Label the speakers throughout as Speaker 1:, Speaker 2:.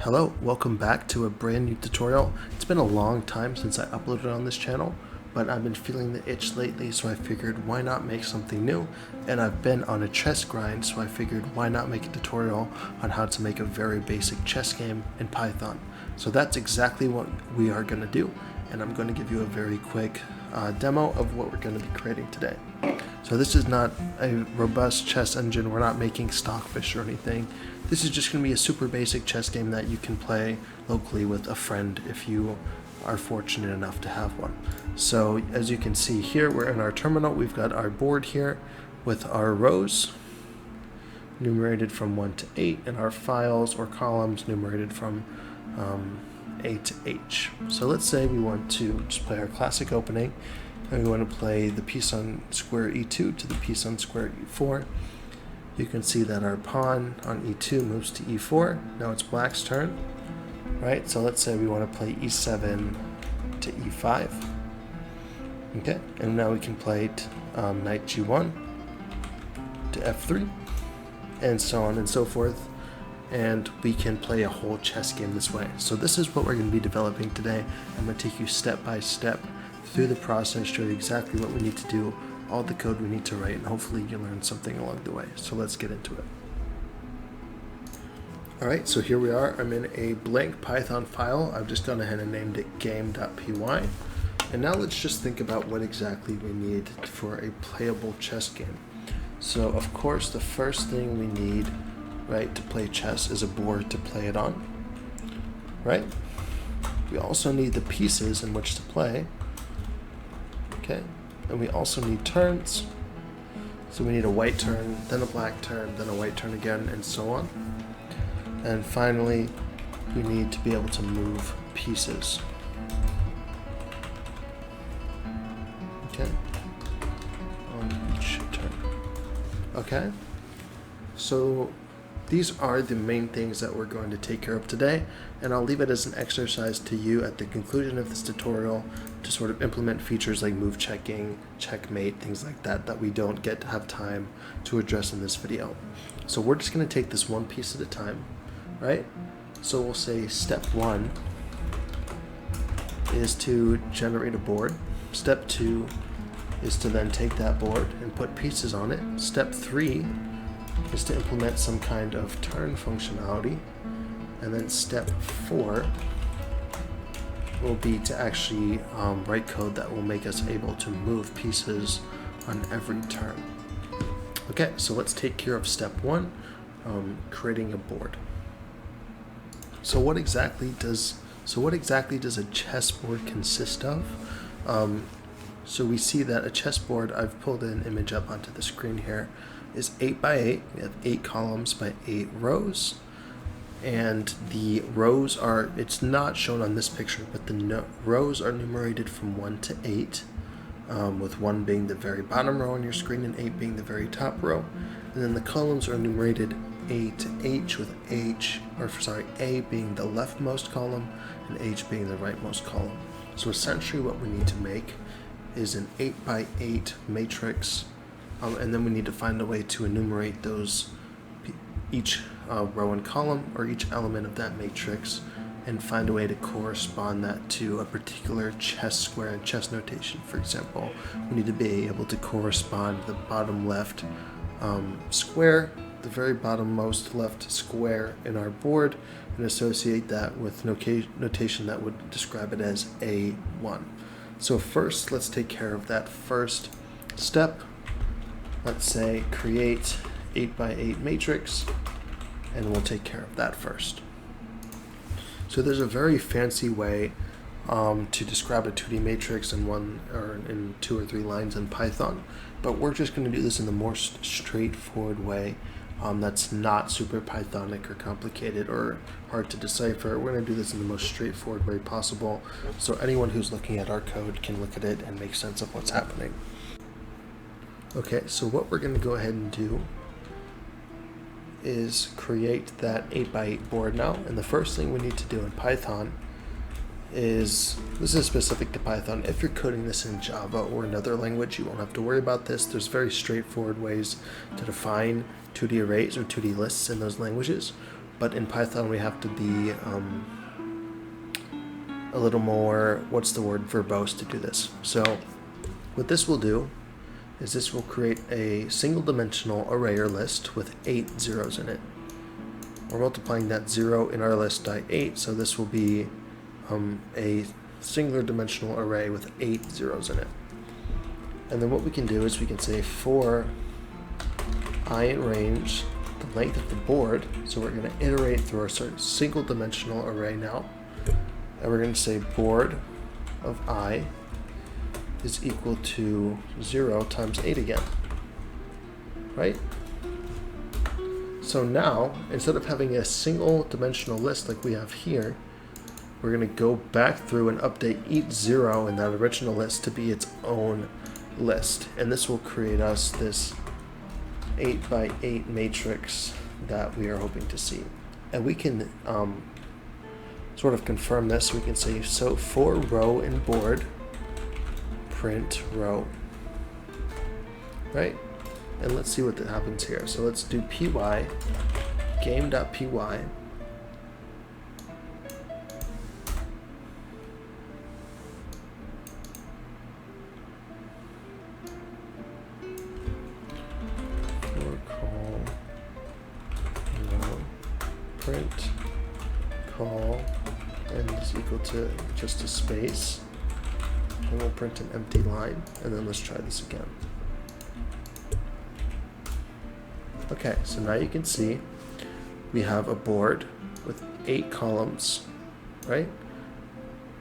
Speaker 1: Hello, welcome back to a brand new tutorial. It's been a long time since I uploaded on this channel, but I've been feeling the itch lately, so I figured why not make something new. And I've been on a chess grind, so I figured why not make a tutorial on how to make a very basic chess game in Python. So that's exactly what we are going to do, and I'm going to give you a very quick demo of what we're going to be creating today. So this is not a robust chess engine. We're not making Stockfish or anything. This is just going to be a super basic chess game that you can play locally with a friend if you are fortunate enough to have one. So as you can see here, we're in our terminal. We've got our board here with our rows numerated from 1 to 8 and our files or columns numerated from A to H. So let's say we want to just play our classic opening, and we want to play the piece on square E2 to the piece on square E4. You can see that our pawn on E2 moves to E4. Now it's black's turn, right? So let's say we want to play E7 to E5. Okay, and now we can play knight G1 to F3, and so on and so forth. And we can play a whole chess game this way. So this is what we're going to be developing today. I'm going to take you step by step through the process, show you exactly what we need to do, all the code we need to write, and hopefully you learn something along the way. So let's get into it. Alright, so here we are. I'm in a blank Python file. I've just gone ahead and named it game.py. And now let's just think about what exactly we need for a playable chess game. So of course the first thing we need, right, to play chess is a board to play it on, right? We also need the pieces in which to play, okay? And we also need turns. So we need a white turn, then a black turn, then a white turn again, and so on. And finally, we need to be able to move pieces. Okay? On each turn. Okay? So these are the main things that we're going to take care of today, and I'll leave it as an exercise to you at the conclusion of this tutorial to sort of implement features like move checking, checkmate, things like that that we don't get to have time to address in this video. So we're just going to take this one piece at a time, right? So we'll say step 1 is to generate a board. Step 2 is to then take that board and put pieces on it. Step 3 is to implement some kind of turn functionality, and then step 4 will be to actually write code that will make us able to move pieces on every turn. Okay, so let's take care of step 1, creating a board. So what exactly does a chessboard consist of? So we see that a chessboard, I've pulled an image up onto the screen here, is 8 by 8. We have 8 columns by 8 rows, and the rows are, it's not shown on this picture, but the rows are numerated from 1 to 8, with 1 being the very bottom row on your screen and 8 being the very top row. And then the columns are numerated A to H, with A being the leftmost column and H being the rightmost column. So essentially what we need to make is an 8 by 8 matrix, and then we need to find a way to enumerate those, each row and column or each element of that matrix, and find a way to correspond that to a particular chess square and chess notation. For example, we need to be able to correspond the bottom left square, the very bottommost left square in our board, and associate that with notation that would describe it as A1. So first, let's take care of that first step. Let's say create 8 by 8 matrix, and we'll take care of that first. So there's a very fancy way to describe a 2D matrix in 2 or 3 lines in Python, but we're just going to do this in the more straightforward way that's not super Pythonic or complicated or hard to decipher. We're going to do this in the most straightforward way possible, so anyone who's looking at our code can look at it and make sense of what's happening. Okay, so what we're going to go ahead and do is create that 8 by 8 board now, and the first thing we need to do in Python is, this is specific to Python. If you're coding this in Java or another language, you won't have to worry about this. There's very straightforward ways to define 2D arrays or 2D lists in those languages, but in Python we have to be a little more, what's the word, verbose to do this. So what this will do is this will create a single dimensional array or list with 8 zeros in it. We're multiplying that 0 in our list by 8, so this will be a singular dimensional array with 8 zeros in it. And then what we can do is we can say for I in range, the length of the board, so we're going to iterate through our single dimensional array now, and we're going to say board of I is equal to 0 times 8 again, right? So now, instead of having a single dimensional list like we have here, we're going to go back through and update each 0 in that original list to be its own list. And this will create us this 8 by 8 matrix that we are hoping to see. And we can sort of confirm this. We can say, so for row in board, print row, right? And let's see what happens here. So let's do py, game.py, print call and is equal to just a space, and we'll print an empty line, and then let's try this again. Okay, so now you can see we have a board with 8 columns, right,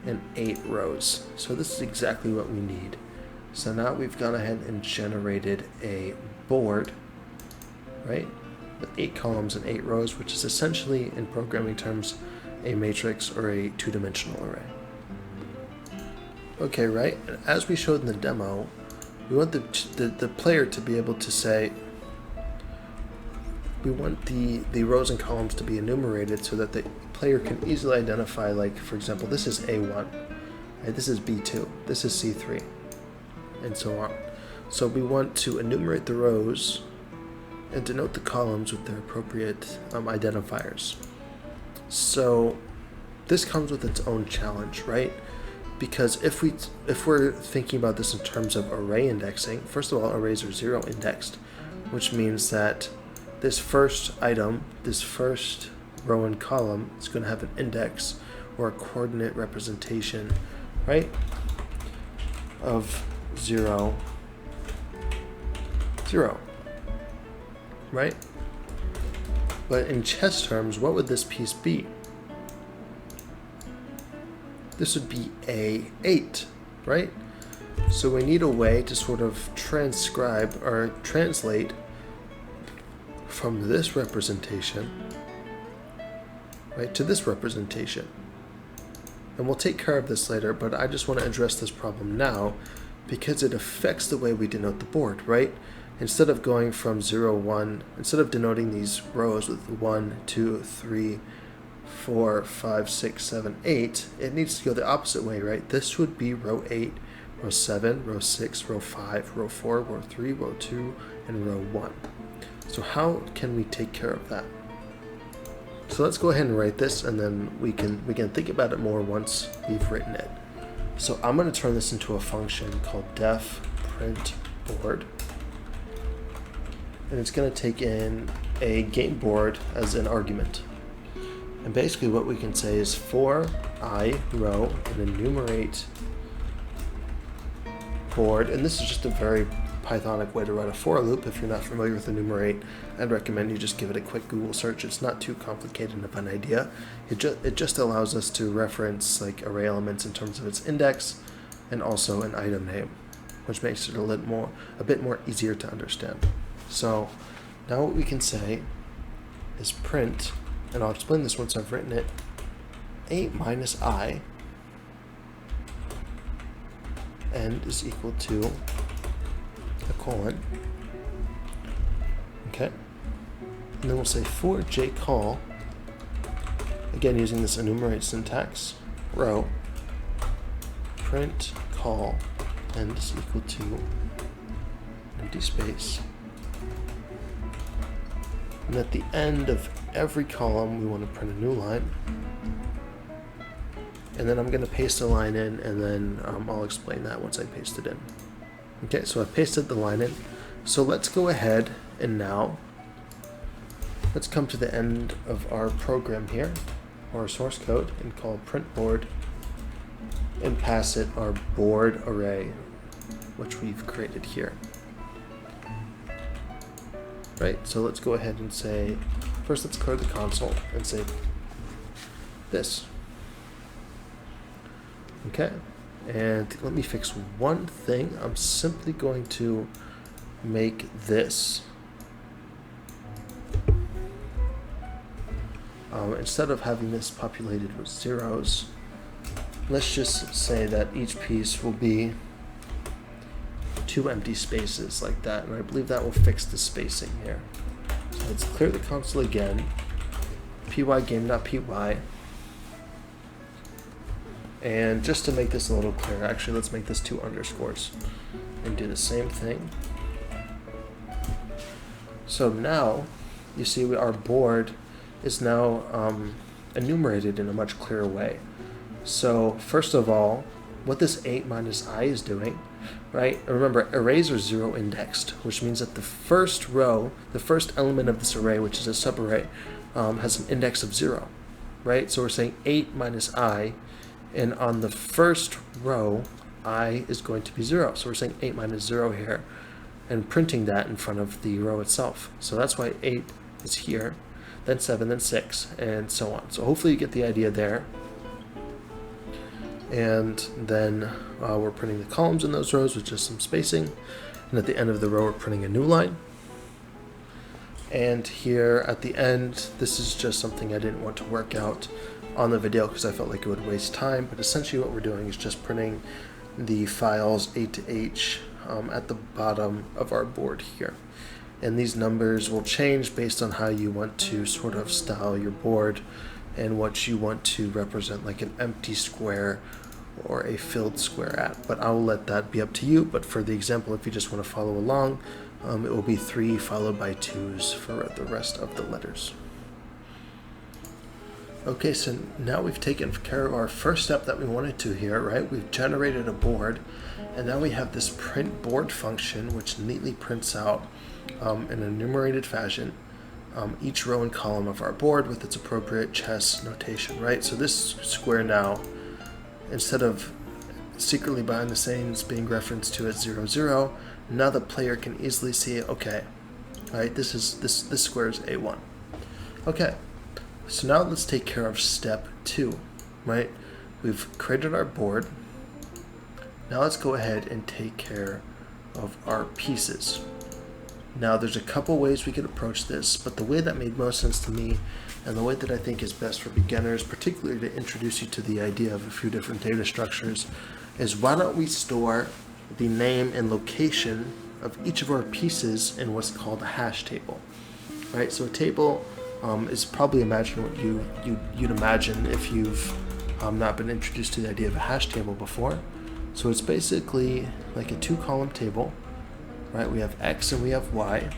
Speaker 1: and 8 rows. So this is exactly what we need. So now we've gone ahead and generated a board, right, with 8 columns and 8 rows, which is essentially, in programming terms, a matrix or a 2-dimensional array. Okay, right? And as we showed in the demo, we want the player to be able to say, we want the rows and columns to be enumerated so that the player can easily identify, like, for example, this is A1, right? This is B2, this is C3, and so on. So we want to enumerate the rows and denote the columns with their appropriate identifiers. So this comes with its own challenge, right? Because if we're thinking about this in terms of array indexing, first of all, arrays are 0 indexed, which means that this first item, this first row and column, is going to have an index or a coordinate representation, right, of 0, 0. Right? But in chess terms, what would this piece be? This would be A8, right? So we need a way to sort of transcribe or translate from this representation, right, to this representation. And we'll take care of this later, but I just want to address this problem now because it affects the way we denote the board, right? Instead of going from 0, 1, instead of denoting these rows with 1, 2, 3, 4, 5, 6, 7, 8, it needs to go the opposite way, right? This would be row 8, row 7, row 6, row 5, row 4, row 3, row 2, and row 1. So how can we take care of that? So let's go ahead and write this, and then we can think about it more once we've written it. So I'm going to turn this into a function called def print board. And it's going to take in a game board as an argument. And basically what we can say is for I row and enumerate board. And this is just a very Pythonic way to write a for loop. If you're not familiar with enumerate, I'd recommend you just give it a quick Google search. It's not too complicated of an idea. It just allows us to reference like array elements in terms of its index and also an item name, which makes it a bit more easier to understand. So now what we can say is print, and I'll explain this once I've written it, 8 minus I end is equal to a colon. Okay. And then we'll say for jcall, again using this enumerate syntax, row, print call end is equal to empty space. And at the end of every column we want to print a new line. And then I'm going to paste a line in, and then I'll explain that once I paste it in. Okay, so I've pasted the line in. So let's go ahead and now let's come to the end of our program here, or source code, and call print board and pass it our board array, which we've created here. Right, so let's go ahead and say, first let's clear the console and say this. Okay, and let me fix one thing. I'm simply going to make this, instead of having this populated with zeros, let's just say that each piece will be 2 empty spaces like that, and I believe that will fix the spacing here. So let's clear the console again, pygame.py, and just to make this a little clearer, actually let's make this 2 underscores and do the same thing. So now you see our board is now enumerated in a much clearer way. So first of all, what this 8 minus I is doing, right? Remember, arrays are 0 indexed, which means that the first row, the first element of this array, which is a subarray, has an index of 0, right? So we're saying 8 minus I, and on the first row, I is going to be 0. So we're saying 8 minus 0 here, and printing that in front of the row itself. So that's why 8 is here, then 7, then 6, and so on. So hopefully you get the idea there. And then we're printing the columns in those rows with just some spacing. And at the end of the row, we're printing a new line. And here at the end, this is just something I didn't want to work out on the video because I felt like it would waste time. But essentially what we're doing is just printing the files A to H at the bottom of our board here. And these numbers will change based on how you want to sort of style your board and what you want to represent, like an empty square or a filled square at. But I will let that be up to you. But for the example, if you just want to follow along, it will be 3 followed by 2s for the rest of the letters. Okay, so now we've taken care of our first step that we wanted to here, right? We've generated a board, and now we have this print board function, which neatly prints out in an enumerated fashion each row and column of our board with its appropriate chess notation, right? So this square now, instead of secretly behind the scenes being referenced to as 0, 0, now the player can easily see, okay, right, this square is A1. Okay, so now let's take care of step 2, right? We've created our board. Now let's go ahead and take care of our pieces. Now there's a couple ways we could approach this, but the way that made most sense to me and the way that I think is best for beginners, particularly to introduce you to the idea of a few different data structures, is why don't we store the name and location of each of our pieces in what's called a hash table, right? So a table is probably imagine what you'd imagine if you've not been introduced to the idea of a hash table before. So it's basically like a 2-column table, right? We have X and we have Y.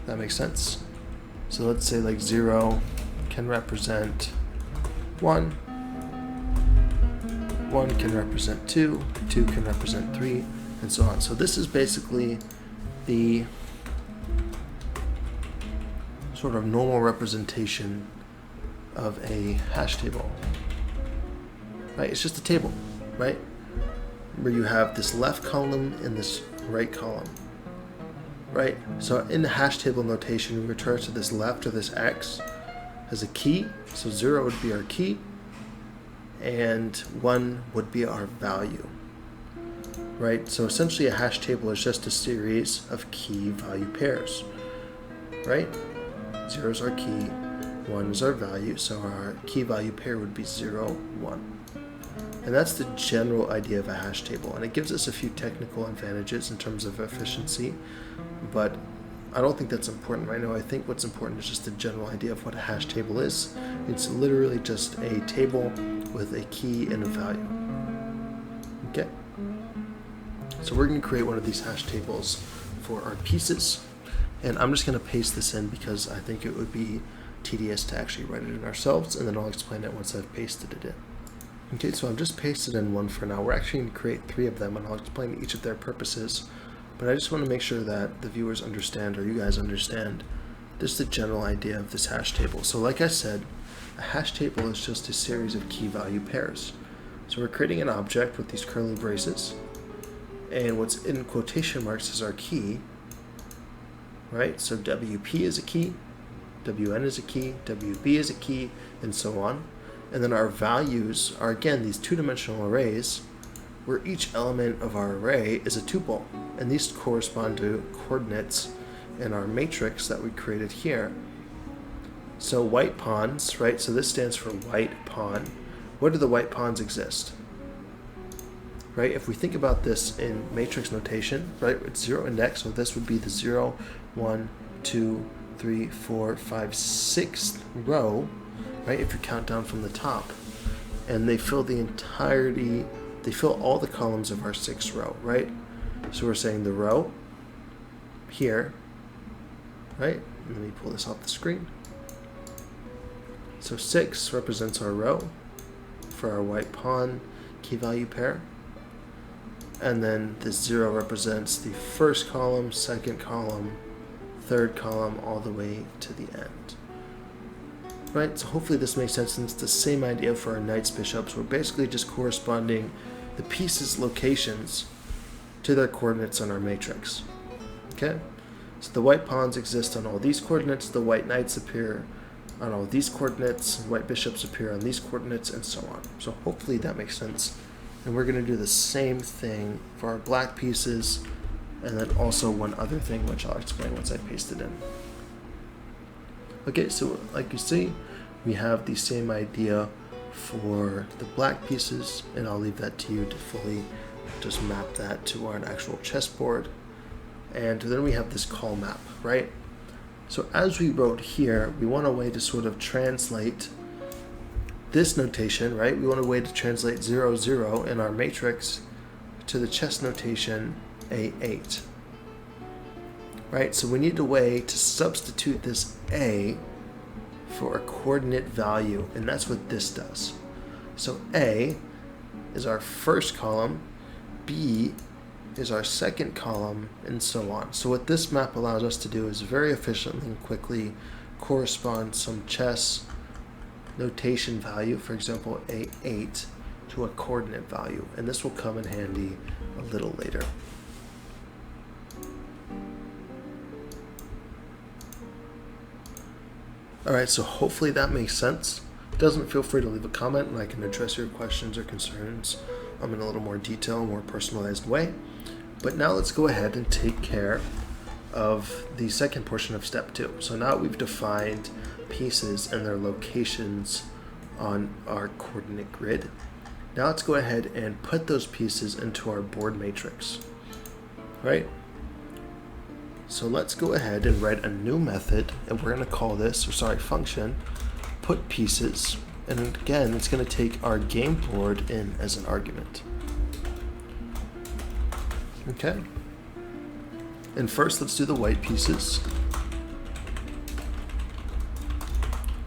Speaker 1: That makes sense. So let's say like 0 can represent 1, 1 can represent 2, 2 can represent 3, and so on. So this is basically the sort of normal representation of a hash table, right? It's just a table, right? Where you have this left column and this right column, right? So in the hash table notation, we refer to this left or this X as a key. So 0 would be our key, and 1 would be our value, right? So essentially a hash table is just a series of key value pairs, right? 0 is our key, 1 is our value, so our key value pair would be 0, 1. And that's the general idea of a hash table, and it gives us a few technical advantages in terms of efficiency, but I don't think that's important right now. I think what's important is just the general idea of what a hash table is. It's literally just a table with a key and a value. Okay? So we're going to create one of these hash tables for our pieces. And I'm just going to paste this in because I think it would be tedious to actually write it in ourselves, and then I'll explain it once I've pasted it in. Okay, so I've just pasted in one for now. We're actually going to create 3 of them, and I'll explain each of their purposes. But I just want to make sure that the viewers understand, or you guys understand, just the general idea of this hash table. So like I said, a hash table is just a series of key value pairs. So we're creating an object with these curly braces, and what's in quotation marks is our key, right? So WP is a key, WN is a key, WB is a key, and so on. And then our values are, again, these 2-dimensional arrays where each element of our array is a tuple, and these correspond to coordinates in our matrix that we created here. So white pawns, right? So this stands for white pawn. Where do the white pawns exist? Right? If we think about this in matrix notation, right, it's 0 index, so this would be the 0, 1, 2, 3, 4, 5, 6th row, right? If you count down from the top, and they fill the entirety, they fill all the columns of our 6th row, right? So we're saying the row here, right? Let me pull this off the screen. So 6 represents our row for our white pawn key value pair. And then this 0 represents the first column, second column, third column, all the way to the end. Right, so hopefully this makes sense, and it's the same idea for our knights, bishops. We're basically just corresponding the pieces' locations to their coordinates on our matrix. Okay, so the white pawns exist on all these coordinates, the white knights appear on all these coordinates, white bishops appear on these coordinates, and so on. So hopefully that makes sense. And we're going to do the same thing for our black pieces, and then also one other thing which I'll explain once I paste it in. Okay, so like you see, we have the same idea for the black pieces, and I'll leave that to you to fully just map that to our actual chessboard. And then we have this call map, right? So as we wrote here, we want a way to sort of translate this notation, right? We want a way to translate 0, 0 in our matrix to the chess notation A8. Right, so we need a way to substitute this A for a coordinate value, and that's what this does. So A is our first column, B is our second column, and so on. So what this map allows us to do is very efficiently and quickly correspond some chess notation value, for example A8, to a coordinate value, and this will come in handy a little later. Alright, so hopefully that makes sense. If it doesn't, feel free to leave a comment and I can address your questions or concerns in a little more detail, more personalized way. But now let's go ahead and take care of the second portion of step 2. So now we've defined pieces and their locations on our coordinate grid. Now let's go ahead and put those pieces into our board matrix, right? So let's go ahead and write a new method, and we're going to call this, function, put pieces, and again, it's going to take our game board in as an argument. Okay. And first, let's do the white pieces,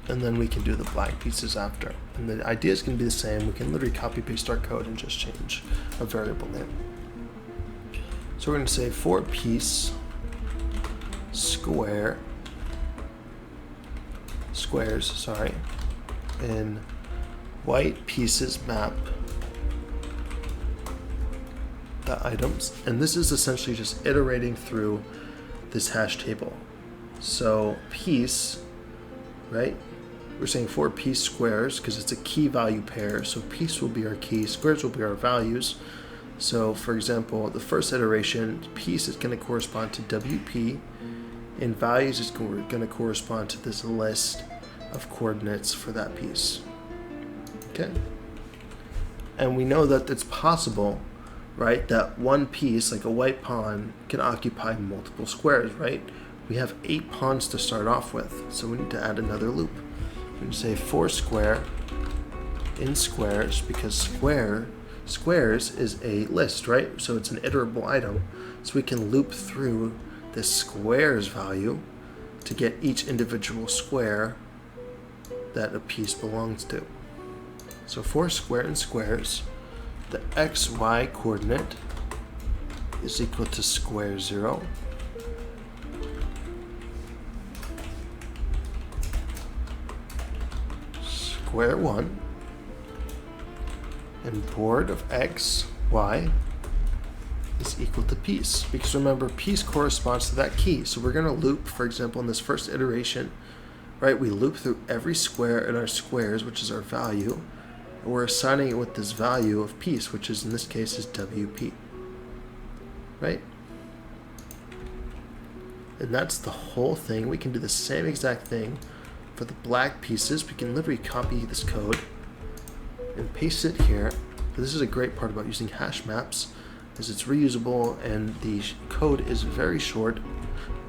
Speaker 1: and then we can do the black pieces after. And the idea is going to be the same. We can literally copy paste our code and just change a variable name. So we're going to say for piece squares, in white pieces map the items, and this is essentially just iterating through this hash table. So piece, right, we're saying for piece squares because it's a key value pair, so piece will be our key, squares will be our values. So for example, the first iteration, piece is going to correspond to WP, and values is going to correspond to this list of coordinates for that piece. Okay? And we know that it's possible, right, that one piece, like a white pawn, can occupy multiple squares, right? We have 8 pawns to start off with, so we need to add another loop. We're going to say for square in squares, because squares is a list, right? So it's an iterable item, so we can loop through this squares value to get each individual square that a piece belongs to. So for square and squares, the xy coordinate is equal to square 0, square 1, and board of x, y is equal to piece. Because remember, piece corresponds to that key. So we're going to loop, for example, in this first iteration, right, we loop through every square in our squares, which is our value, and we're assigning it with this value of piece, which is in this case is WP, right? And that's the whole thing. We can do the same exact thing for the black pieces. We can literally copy this code and paste it here. This is a great part about using hash maps, is it's reusable and the code is very short,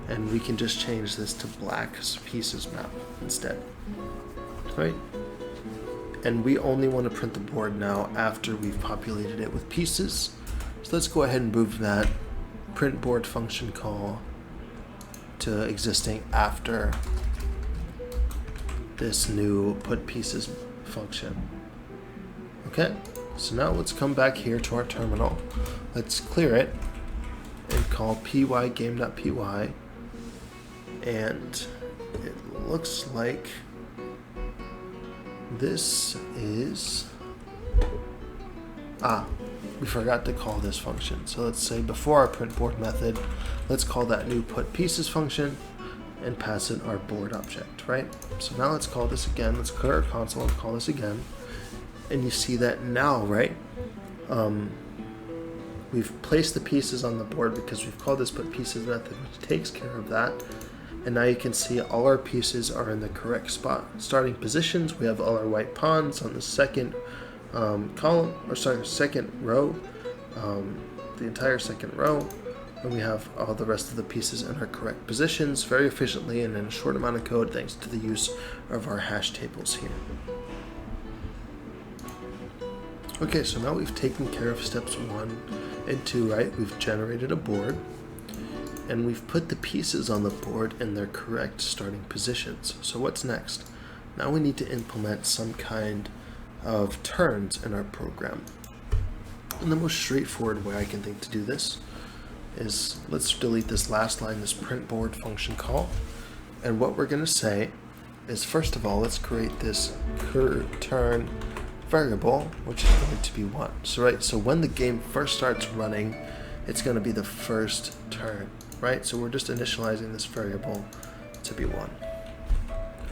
Speaker 1: and we can just change this to black pieces map instead, right? And we only want to print the board now after we've populated it with pieces. So let's go ahead and move that print board function call to existing after this new put pieces function. Okay, so now let's come back here to our terminal. Let's clear it and call pygame.py, and it looks like this is, we forgot to call this function. So let's say before our print board method, let's call that new put pieces function and pass it our board object, right? So now let's call this again. Let's clear our console and call this again. And you see that now, right? We've placed the pieces on the board because we've called this put pieces method, which takes care of that. And now you can see all our pieces are in the correct spot. Starting positions, we have all our white pawns on the second column, or sorry, second row, the entire second row. And we have all the rest of the pieces in our correct positions very efficiently and in a short amount of code thanks to the use of our hash tables here. Okay, so now we've taken care of steps 1 and 2, right? We've generated a board, and we've put the pieces on the board in their correct starting positions. So what's next? Now we need to implement some kind of turns in our program. And the most straightforward way I can think to do this is, let's delete this last line, this print board function call. And what we're going to say is, first of all, let's create this turn variable, which is going to be 1. So right, so when the game first starts running, it's going to be the first turn, right? So we're just initializing this variable to be 1.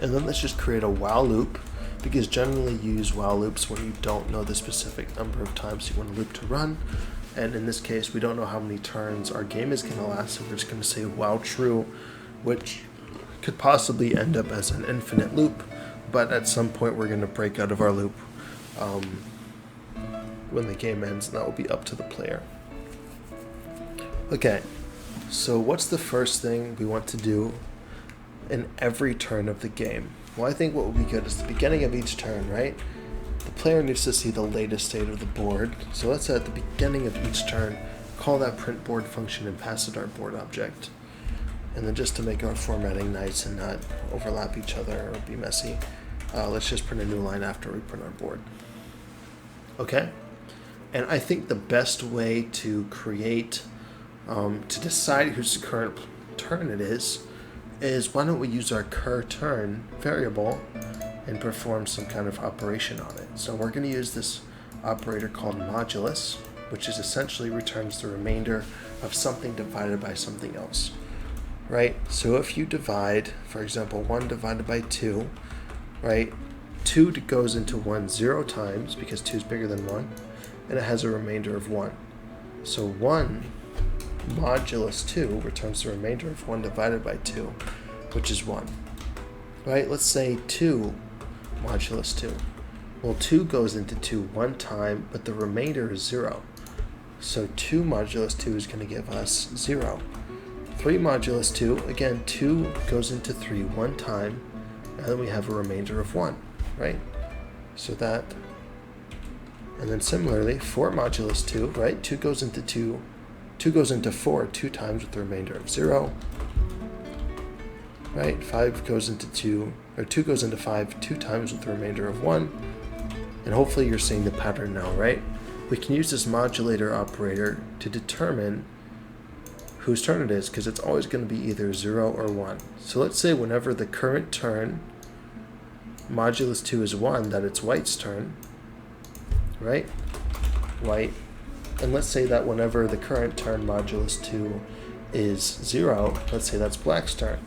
Speaker 1: And then let's just create a while loop, because generally you use while loops when you don't know the specific number of times you want a loop to run. And in this case, we don't know how many turns our game is going to last, so we're just going to say while true, which could possibly end up as an infinite loop, but at some point we're going to break out of our loop when the game ends, and that will be up to the player. Okay, so what's the first thing we want to do in every turn of the game? Well, I think what would be good is the beginning of each turn, right? The player needs to see the latest state of the board. So let's at the beginning of each turn call that print board function and pass it our board object. And then just to make our formatting nice and not overlap each other or be messy, let's just print a new line after we print our board. Okay? And I think the best way to create, to decide whose current turn it is why don't we use our cur_turn variable and perform some kind of operation on it. So we're going to use this operator called modulus, which is essentially returns the remainder of something divided by something else, right? So if you divide, for example, 1 divided by 2, right? 2 goes into 1 0 times because 2 is bigger than 1, and it has a remainder of 1. So 1 modulus 2 returns the remainder of 1 divided by 2, which is 1. Right? Let's say 2 modulus 2. Well, 2 goes into 2 one time, but the remainder is 0. So 2 modulus 2 is going to give us 0. 3 modulus 2, again, 2 goes into 3 one time, and then we have a remainder of 1, right? So that, and then similarly, 4 modulus 2, right? 2 goes into 2 2 goes into 4 2 times with the remainder of 0. Right? 5 goes into 2, or 2 goes into 5 2 times with the remainder of 1. And hopefully you're seeing the pattern now, right? We can use this modulator operator to determine whose turn it is, because it's always going to be either 0 or 1. So let's say whenever the current turn modulus 2 is 1, that it's white's turn, right? White. And let's say that whenever the current turn modulus 2 is 0, let's say that's black's turn.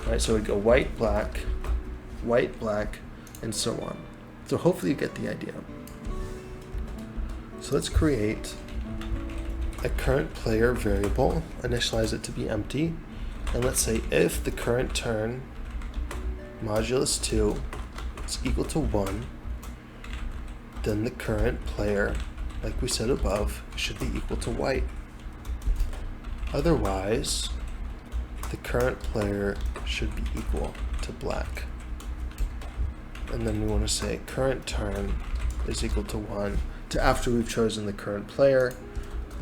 Speaker 1: Right, so we'd go white, black, and so on. So hopefully you get the idea. So let's create a current player variable, initialize it to be empty, and let's say if the current turn modulus 2 is equal to 1, then the current player, like we said above, should be equal to white. Otherwise, the current player should be equal to black. And then we want to say current turn is equal to 1. To after we've chosen the current player,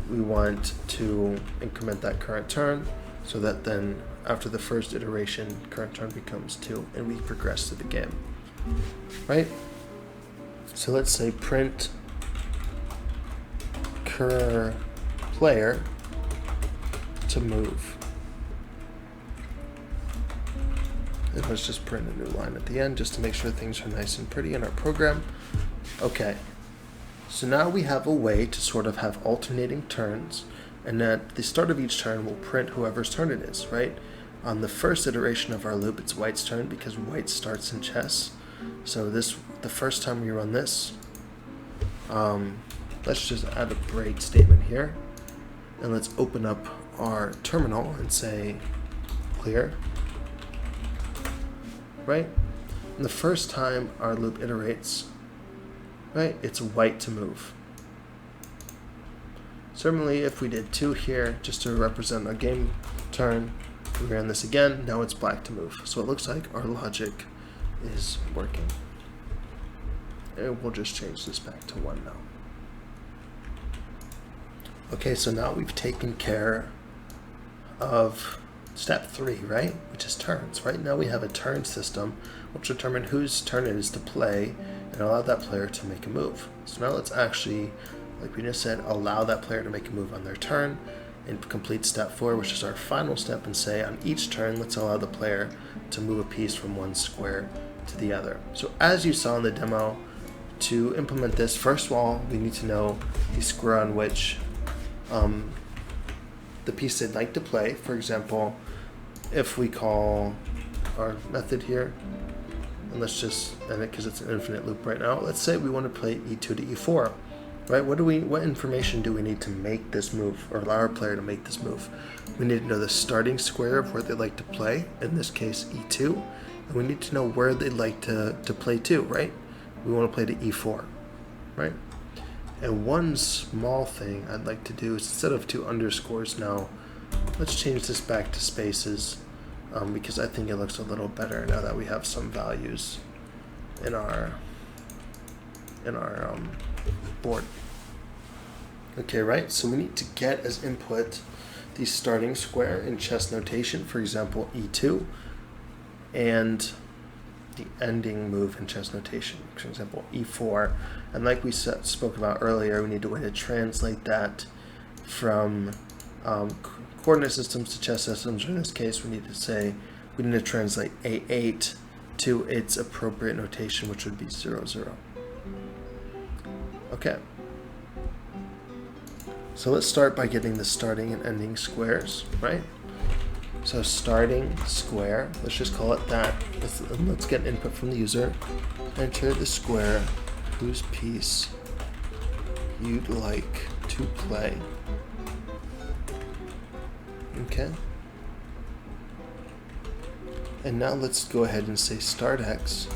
Speaker 1: we want to increment that current turn so that then after the first iteration, current turn becomes 2 and we progress through the game. Right? So let's say print cur player to move. And let's just print a new line at the end just to make sure things are nice and pretty in our program. Okay, so now we have a way to sort of have alternating turns, and at the start of each turn we'll print whoever's turn it is, right? On the first iteration of our loop, it's white's turn because white starts in chess. So the first time we run this, let's just add a break statement here, and let's open up our terminal and say clear. Right? And the first time our loop iterates, right, it's white to move. Similarly, if we did 2 here, just to represent a game turn, we ran this again, now it's black to move. So it looks like our logic is working. And we'll just change this back to 1 now. Okay, so now we've taken care of step 3, right? Which is turns. Right now we have a turn system which will determine whose turn it is to play and allow that player to make a move. So now let's actually, like we just said, allow that player to make a move on their turn and complete step 4, which is our final step, and say on each turn let's allow the player to move a piece from one square to the other. So as you saw in the demo, to implement this, first of all we need to know the square on which the piece they'd like to play. For example, if we call our method here, and let's just end it because it's an infinite loop right now. Let's say we want to play e2 to e4, right? What information do we need to make this move, or allow our player to make this move? We need to know the starting square of where they'd like to play, in this case e2, and we need to know where they'd like to play to, right? We want to play to e4, right? And one small thing I'd like to do is, instead of 2 underscores now, let's change this back to spaces, because I think it looks a little better now that we have some values in our board. Okay, right? So we need to get as input the starting square in chess notation, for example, e2, and the ending move in chess notation, for example, e4. And like we spoke about earlier, we need a way to translate that from coordinate systems to chess systems. In this case, we need to translate a8 to its appropriate notation, which would be 0, 0. Okay. So let's start by getting the starting and ending squares, right? So starting square, let's just call it that. Let's get input from the user. Enter the square whose piece you'd like to play. Okay. And now let's go ahead and say start x,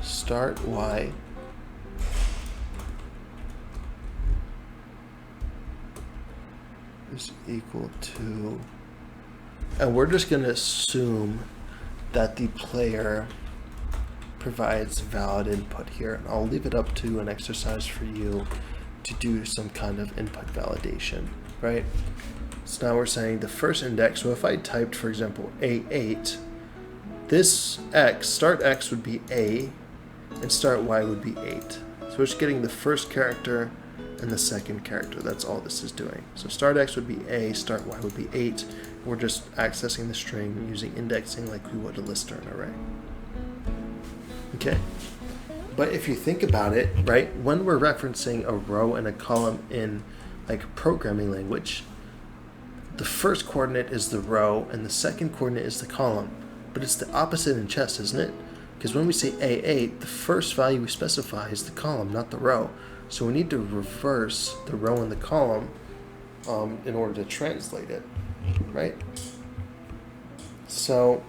Speaker 1: start y, is equal to, and we're just going to assume that the player provides valid input here. And I'll leave it up to an exercise for you to do some kind of input validation, right? So now we're saying the first index, so if I typed, for example, A8, this x, start x would be A, and start y would be 8. So we're just getting the first character and the second character. That's all this is doing. So start x would be A, start y would be 8. We're just accessing the string using indexing like we would a list or an array. Okay? But if you think about it, right, when we're referencing a row and a column in like programming language, the first coordinate is the row and the second coordinate is the column. But it's the opposite in chess, isn't it? Because when we say A8, the first value we specify is the column, not the row. So we need to reverse the row and the column in order to translate it, right? So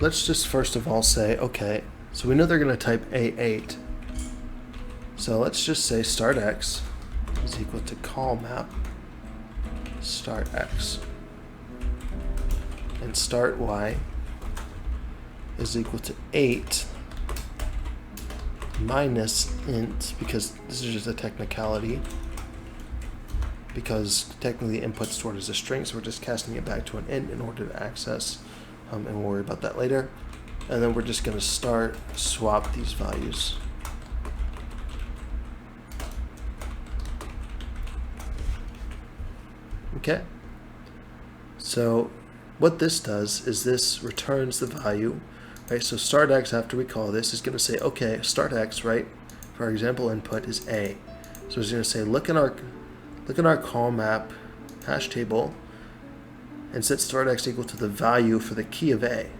Speaker 1: let's just first of all say, okay, so we know they're going to type A8. So let's just say start x is equal to call map start x. And start y is equal to 8 minus int, because this is just a technicality, because technically the input stored as a string, so we're just casting it back to an int in order to access, and we'll worry about that later. And then we're just going to start swap these values. Okay, so what this does is this returns the value, right? So start x, after we call this, is going to say, okay, start x, right? For our example input is A. So it's going to say, look in our call map hash table and set start x equal to the value for the key of A.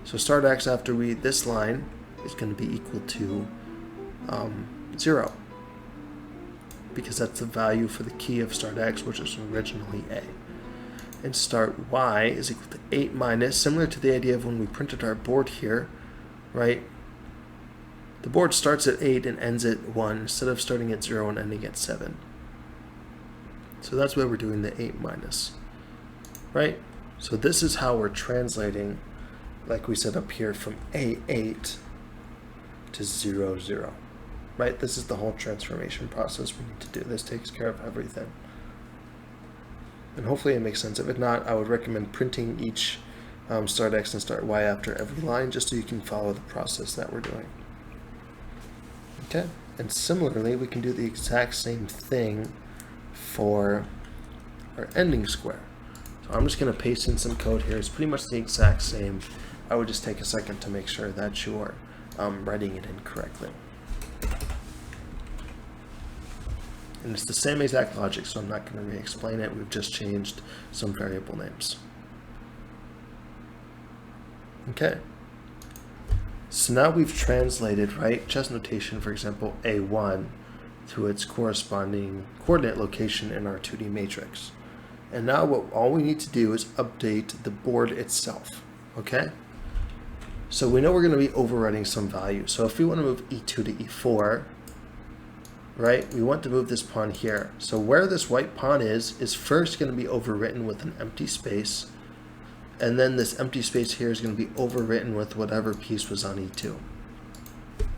Speaker 1: So start x after this line is going to be equal to 0. Because that's the value for the key of start x, which was originally A. And start y is equal to 8 minus, similar to the idea of when we printed our board here, right? The board starts at 8 and ends at 1, instead of starting at 0 and ending at 7. So that's why we're doing the 8 minus, right? So this is how we're translating, like we said up here, from A8 to 0, 0. Right? This is the whole transformation process we need to do. This takes care of everything. And hopefully it makes sense. If not, I would recommend printing each start x and start y after every line, just so you can follow the process that we're doing. Okay? And similarly, we can do the exact same thing for our ending square. So I'm just going to paste in some code here. It's pretty much the exact same. I would just take a second to make sure that you're writing it in correctly. And it's the same exact logic, so I'm not going to re-explain it. We've just changed some variable names. Okay. So now we've translated, right, chess notation, for example, A1 to its corresponding coordinate location in our 2D matrix. And now all we need to do is update the board itself, okay? So we know we're going to be overwriting some value. So if we want to move E2 to E4, right, we want to move this pawn here. So where this white pawn is first going to be overwritten with an empty space, and then this empty space here is going to be overwritten with whatever piece was on E2.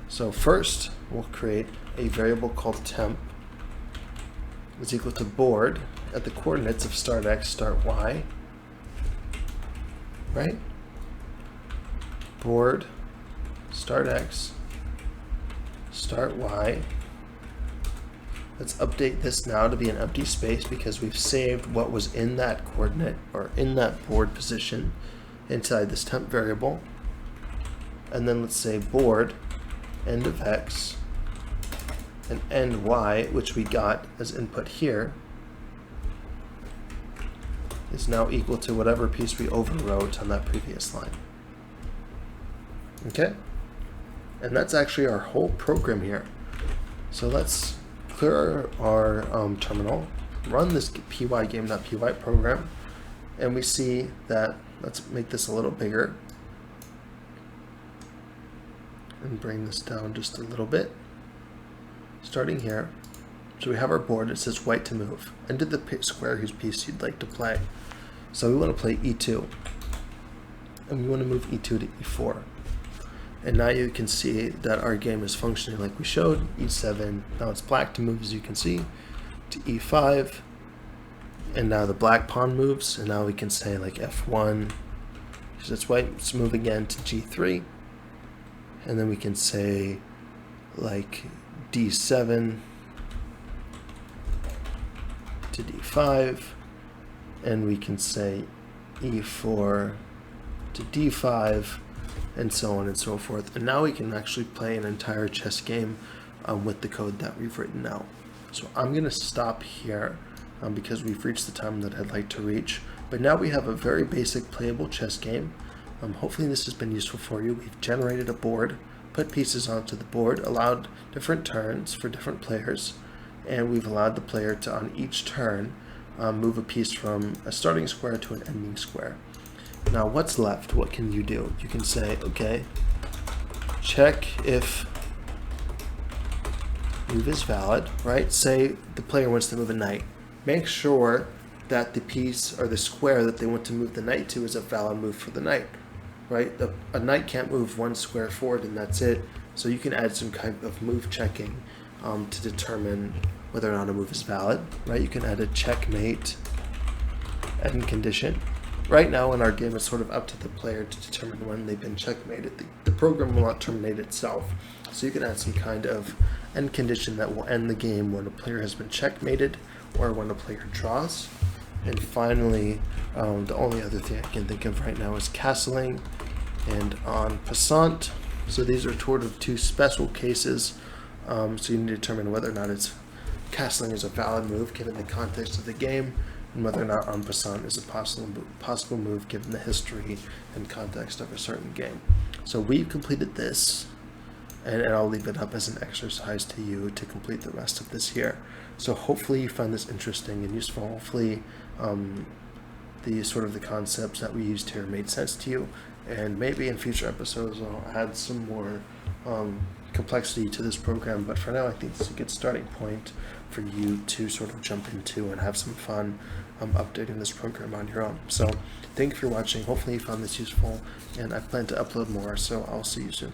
Speaker 1: So first, we'll create a variable called temp is equal to board at the coordinates of start x, start y, right? Board, start x, start y. Let's update this now to be an empty space because we've saved what was in that coordinate or in that board position inside this temp variable. And then let's say board end of x and end y, which we got as input here, is now equal to whatever piece we overwrote on that previous line. Okay? And that's actually our whole program here. So let's clear our terminal, run this pygame.py program, and we see that, let's make this a little bigger and bring this down just a little bit. Starting here, so we have our board, it says white to move. Enter the square whose piece you'd like to play. So we want to play E2, and we want to move E2 to E4. And now you can see that our game is functioning like we showed. E7, now it's black to move, as you can see, to E5. And now the black pawn moves, and now we can say like F1, because it's white, let's move again to G3. And then we can say like D7 to D5. And we can say E4 to D5, and so on and so forth. And now we can actually play an entire chess game with the code that we've written out. So I'm going to stop here because we've reached the time that I'd like to reach. But now we have a very basic playable chess game. Hopefully this has been useful for you. We've generated a board, put pieces onto the board, allowed different turns for different players, and we've allowed the player to, on each turn, move a piece from a starting square to an ending square. Now what's left? What can you do? You can say, okay, check if move is valid, right? Say the player wants to move a knight. Make sure that the piece or the square that they want to move the knight to is a valid move for the knight, right? A knight can't move one square forward and that's it. So you can add some kind of move checking to determine whether or not a move is valid, right? You can add a checkmate end condition. Right now in our game, it's sort of up to the player to determine when they've been checkmated. The program will not terminate itself. So you can add some kind of end condition that will end the game when a player has been checkmated or when a player draws. And finally, the only other thing I can think of right now is castling and en passant. So these are sort of two special cases. So you need to determine whether or not castling is a valid move given the context of the game, and whether or not en passant is a possible move given the history and context of a certain game. So we've completed this, and I'll leave it up as an exercise to you to complete the rest of this here. So hopefully you found this interesting and useful. Hopefully the concepts that we used here made sense to you, and maybe in future episodes I'll add some more complexity to this program, but for now I think it's a good starting point for you to sort of jump into and have some fun updating this program on your own. So thank you for watching. Hopefully you found this useful, and I plan to upload more, so I'll see you soon.